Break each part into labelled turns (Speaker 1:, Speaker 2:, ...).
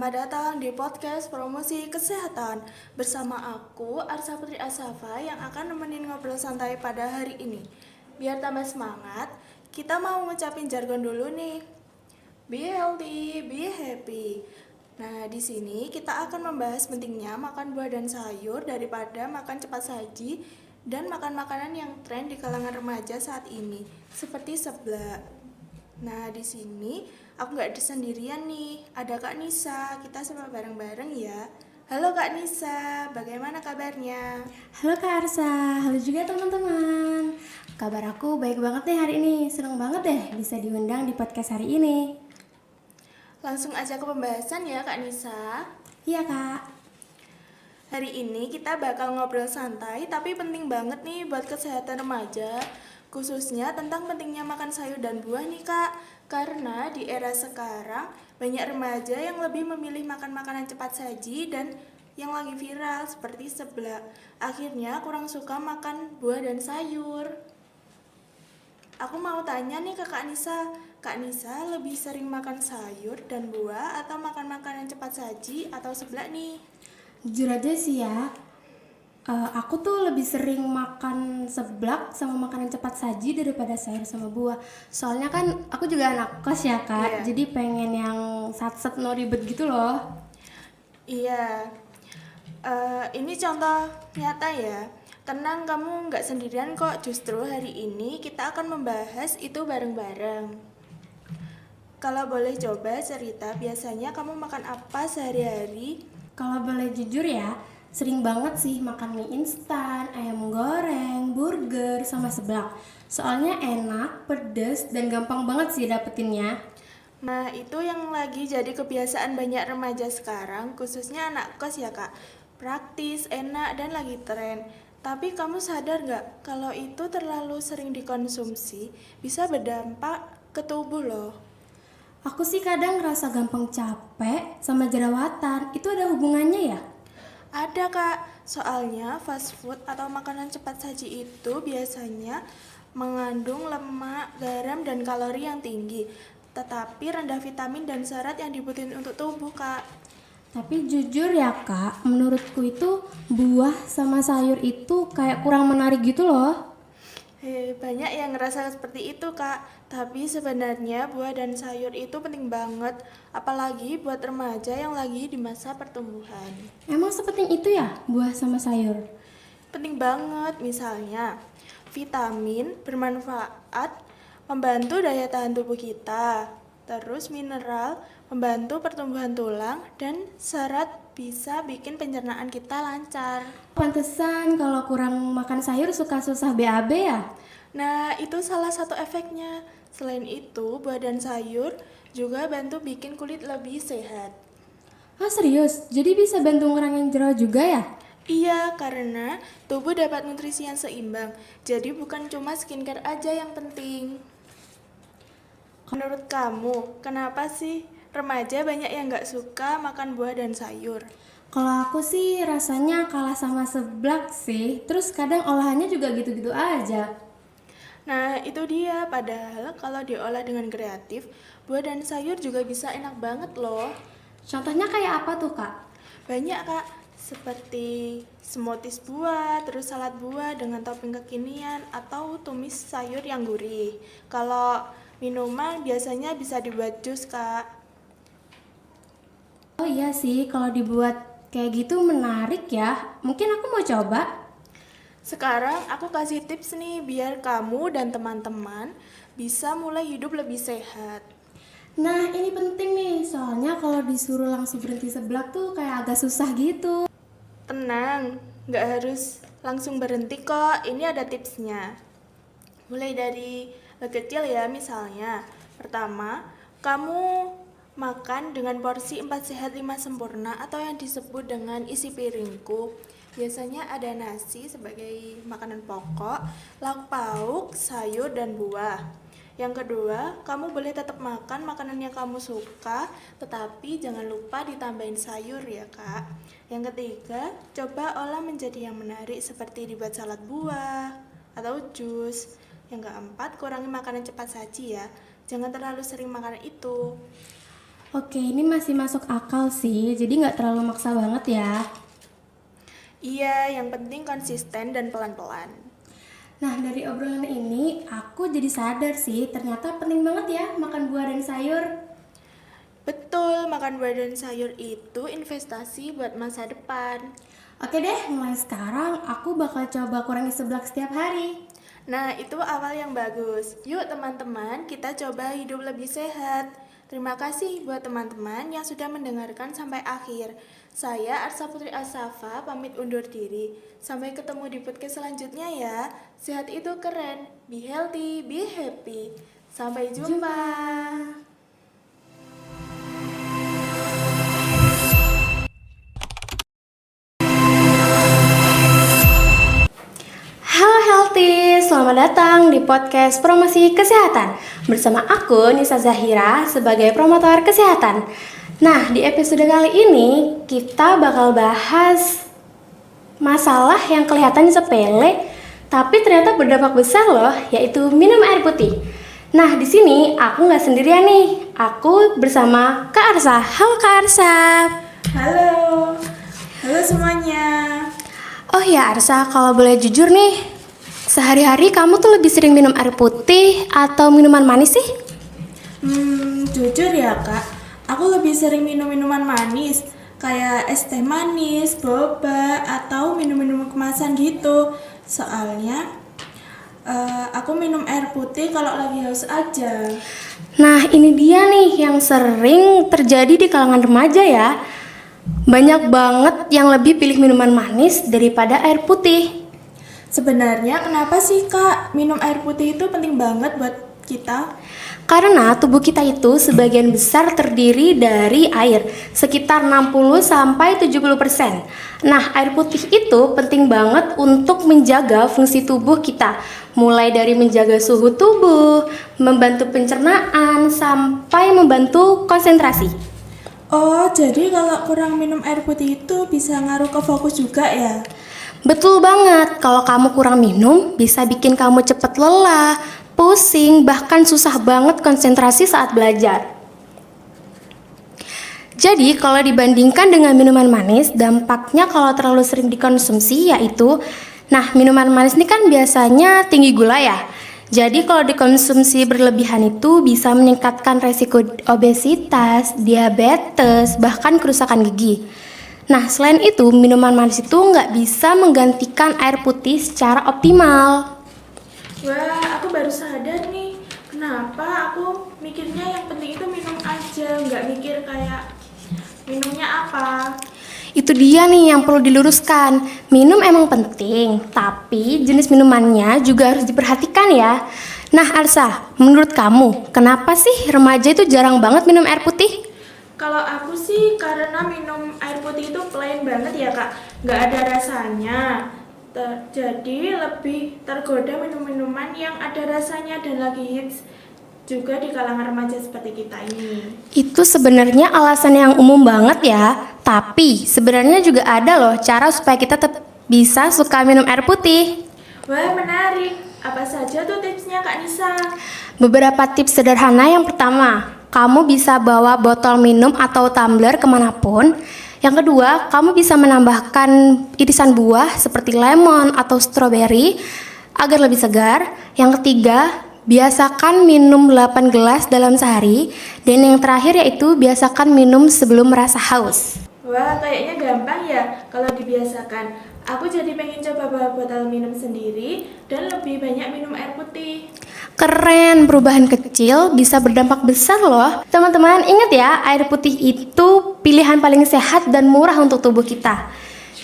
Speaker 1: Selamat datang di podcast promosi kesehatan. Bersama aku, Arsa Putri Asafa yang akan nemenin ngobrol santai pada hari ini. Biar tambah semangat, kita mau ngucapin jargon dulu nih. Be healthy, be happy. Nah, di sini kita akan membahas pentingnya makan buah dan sayur daripada makan cepat saji dan makan makanan yang tren di kalangan remaja saat ini, seperti seblak. Nah, di sini aku nggak sendirian nih, ada Kak Nisa. Kita sama bareng-bareng ya. Halo Kak Nisa, bagaimana kabarnya?
Speaker 2: Halo Kak Arsa, halo juga teman-teman. Kabar aku baik banget nih hari ini. Seneng banget deh bisa diundang di podcast hari ini.
Speaker 1: Langsung aja ke pembahasan ya Kak Nisa.
Speaker 2: Iya Kak.
Speaker 1: Hari ini kita bakal ngobrol santai tapi penting banget nih buat kesehatan remaja. Khususnya tentang pentingnya makan sayur dan buah nih Kak. Karena di era sekarang banyak remaja yang lebih memilih makan makanan cepat saji dan yang lagi viral seperti seblak. Akhirnya kurang suka makan buah dan sayur. Aku mau tanya nih ke Kak Nisa lebih sering makan sayur dan buah atau makan makanan cepat saji atau seblak nih?
Speaker 2: Jujur aja sih ya, aku tuh lebih sering makan seblak sama makanan cepat saji daripada sayur sama buah. Soalnya kan aku juga anak kos ya Kak,
Speaker 1: Iya.
Speaker 2: jadi pengen yang sat-set no ribet gitu loh.
Speaker 1: Iya, ini contoh nyata ya. Tenang, kamu nggak sendirian kok. Justru hari ini kita akan membahas itu bareng-bareng. Kalau boleh coba cerita, biasanya kamu makan apa sehari-hari?
Speaker 2: Kalau boleh jujur ya, sering banget sih makan mie instan, ayam goreng, burger, sama seblak. Soalnya enak, pedes, dan gampang banget sih dapetinnya.
Speaker 1: Nah, itu yang lagi jadi kebiasaan banyak remaja sekarang, khususnya anak kos ya kak. Praktis, enak, dan lagi tren. Tapi kamu sadar nggak kalau itu terlalu sering dikonsumsi bisa berdampak ke tubuh loh.
Speaker 2: Aku sih kadang ngerasa gampang capek sama jerawatan. Itu ada hubungannya ya?
Speaker 1: Ada kak, soalnya fast food atau makanan cepat saji itu biasanya mengandung lemak, garam, dan kalori yang tinggi, tetapi rendah vitamin dan serat yang dibutuhin untuk tubuh kak.
Speaker 2: Tapi jujur ya kak, menurutku itu buah sama sayur itu kayak kurang menarik gitu loh.
Speaker 1: Banyak yang ngerasa seperti itu kak, tapi sebenarnya buah dan sayur itu penting banget, apalagi buat remaja yang lagi di masa pertumbuhan.
Speaker 2: Emang sepenting itu ya buah sama sayur?
Speaker 1: Penting banget, misalnya vitamin bermanfaat membantu daya tahan tubuh kita, terus mineral membantu pertumbuhan tulang, dan serat bisa bikin pencernaan kita lancar.
Speaker 2: Pantesan kalau kurang makan sayur suka susah BAB ya?
Speaker 1: Nah, itu salah satu efeknya. Selain itu, buah dan sayur juga bantu bikin kulit lebih sehat.
Speaker 2: Ah serius? Jadi bisa bantu ngurangin jerawat juga ya?
Speaker 1: Iya, karena tubuh dapat nutrisi yang seimbang. Jadi bukan cuma skincare aja yang penting. Menurut kamu, kenapa sih remaja banyak yang nggak suka makan buah dan sayur?
Speaker 2: Kalau aku sih rasanya kalah sama seblak sih. Terus kadang olahannya juga gitu-gitu aja.
Speaker 1: Nah, itu dia. Padahal kalau diolah dengan kreatif, buah dan sayur juga bisa enak banget loh.
Speaker 2: Contohnya kayak apa tuh kak?
Speaker 1: Banyak kak, seperti smoothies buah, terus salad buah dengan topping kekinian, atau tumis sayur yang gurih. Kalau minuman biasanya bisa dibuat jus kak.
Speaker 2: Oh iya sih, kalau dibuat kayak gitu menarik ya. Mungkin aku mau coba.
Speaker 1: Sekarang aku kasih tips nih biar kamu dan teman-teman bisa mulai hidup lebih sehat.
Speaker 2: Nah ini penting nih, soalnya kalau disuruh langsung berhenti seblak tuh kayak agak susah gitu.
Speaker 1: Tenang, nggak harus langsung berhenti kok. Ini ada tipsnya. Mulai dari kecil ya, misalnya. Pertama, kamu makan dengan porsi 4 sehat 5 sempurna atau yang disebut dengan isi piringku. Biasanya ada nasi sebagai makanan pokok, lauk pauk, sayur, dan buah. Yang kedua, kamu boleh tetap makan makanan yang kamu suka, tetapi jangan lupa ditambahin sayur ya kak. Yang ketiga, coba olah menjadi yang menarik seperti dibuat salad buah atau jus. Yang keempat, kurangi makanan cepat saji ya. Jangan terlalu sering makan itu.
Speaker 2: Oke, ini masih masuk akal sih, jadi nggak terlalu maksa banget ya.
Speaker 1: Iya, yang penting konsisten dan pelan-pelan.
Speaker 2: Nah, dari obrolan ini, aku jadi sadar sih, ternyata penting banget ya makan buah dan sayur.
Speaker 1: Betul, makan buah dan sayur itu investasi buat masa depan.
Speaker 2: Oke deh, mulai sekarang aku bakal coba kurangi seblak setiap hari.
Speaker 1: Nah, itu awal yang bagus. Yuk teman-teman, kita coba hidup lebih sehat. Terima kasih buat teman-teman yang sudah mendengarkan sampai akhir. Saya Arsa Putri Asafa, pamit undur diri. Sampai ketemu di podcast selanjutnya ya. Sehat itu keren. Be healthy, be happy. Sampai jumpa.
Speaker 2: Halo Healthy, selamat datang di podcast promosi kesehatan bersama aku Nisa Zahira sebagai promotor kesehatan. Nah, di episode kali ini kita bakal bahas masalah yang kelihatannya sepele tapi ternyata berdampak besar loh, yaitu minum air putih. Nah, di sini aku nggak sendirian nih, aku bersama Kak Arsa. Halo Kak Arsa.
Speaker 1: Halo. Halo semuanya.
Speaker 2: Oh ya Arsa, kalau boleh jujur nih, sehari-hari kamu tuh lebih sering minum air putih atau minuman manis sih?
Speaker 1: Jujur ya kak, aku lebih sering minum minuman manis kayak es teh manis, boba, atau minum-minum kemasan gitu. Soalnya aku minum air putih kalau lagi haus aja.
Speaker 2: Nah ini dia nih yang sering terjadi di kalangan remaja ya. Banyak banget yang lebih pilih minuman manis daripada air putih.
Speaker 1: Sebenarnya kenapa sih kak minum air putih itu penting banget buat kita?
Speaker 2: Karena tubuh kita itu sebagian besar terdiri dari air, sekitar 60-70%. Nah, air putih itu penting banget untuk menjaga fungsi tubuh kita, mulai dari menjaga suhu tubuh, membantu pencernaan, sampai membantu konsentrasi.
Speaker 1: Oh, jadi kalau kurang minum air putih itu bisa ngaruh ke fokus juga ya?
Speaker 2: Betul banget, kalau kamu kurang minum bisa bikin kamu cepat lelah, pusing, bahkan susah banget konsentrasi saat belajar. Jadi kalau dibandingkan dengan minuman manis, dampaknya kalau terlalu sering dikonsumsi yaitu, nah minuman manis ini kan biasanya tinggi gula ya. Jadi kalau dikonsumsi berlebihan itu bisa meningkatkan resiko obesitas, diabetes, bahkan kerusakan gigi. Nah, selain itu, minuman manis itu nggak bisa menggantikan air putih secara optimal.
Speaker 1: Wah, aku baru sadar nih. Kenapa aku mikirnya yang penting itu minum aja, nggak mikir kayak minumnya apa.
Speaker 2: Itu dia nih yang perlu diluruskan. Minum emang penting, tapi jenis minumannya juga harus diperhatikan ya. Nah, Arsa, menurut kamu, kenapa sih remaja itu jarang banget minum air putih?
Speaker 1: Kalau aku sih karena minum air putih itu plain banget ya kak, nggak ada rasanya. Jadi lebih tergoda minum-minuman yang ada rasanya dan lagi hits juga di kalangan remaja seperti kita ini.
Speaker 2: Itu sebenarnya alasan yang umum banget ya. Tapi sebenarnya juga ada loh cara supaya kita tetap bisa suka minum air putih.
Speaker 1: Wah, menarik. Apa saja tuh tipsnya Kak Nisa?
Speaker 2: Beberapa tips sederhana. Yang pertama, kamu bisa bawa botol minum atau tumbler kemanapun. Yang kedua, kamu bisa menambahkan irisan buah seperti lemon atau stroberi agar lebih segar. Yang ketiga, biasakan minum 8 gelas dalam sehari. Dan yang terakhir yaitu biasakan minum sebelum merasa haus.
Speaker 1: Wah, kayaknya gampang ya kalau dibiasakan. Aku jadi pengen coba bawa botol minum sendiri dan lebih banyak minum air putih.
Speaker 2: Keren, perubahan kecil bisa berdampak besar loh. Teman-teman ingat ya, air putih itu pilihan paling sehat dan murah untuk tubuh kita.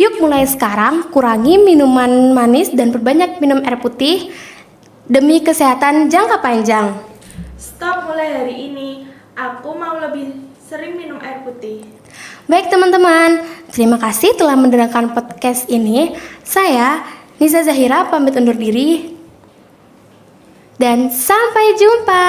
Speaker 2: Yuk mulai sekarang kurangi minuman manis dan perbanyak minum air putih demi kesehatan jangka panjang.
Speaker 1: Stop mulai hari ini. Aku mau lebih sering minum air putih.
Speaker 2: Baik teman-teman, terima kasih telah mendengarkan podcast ini. Saya Nisa Zahira pamit undur diri. Dan sampai jumpa.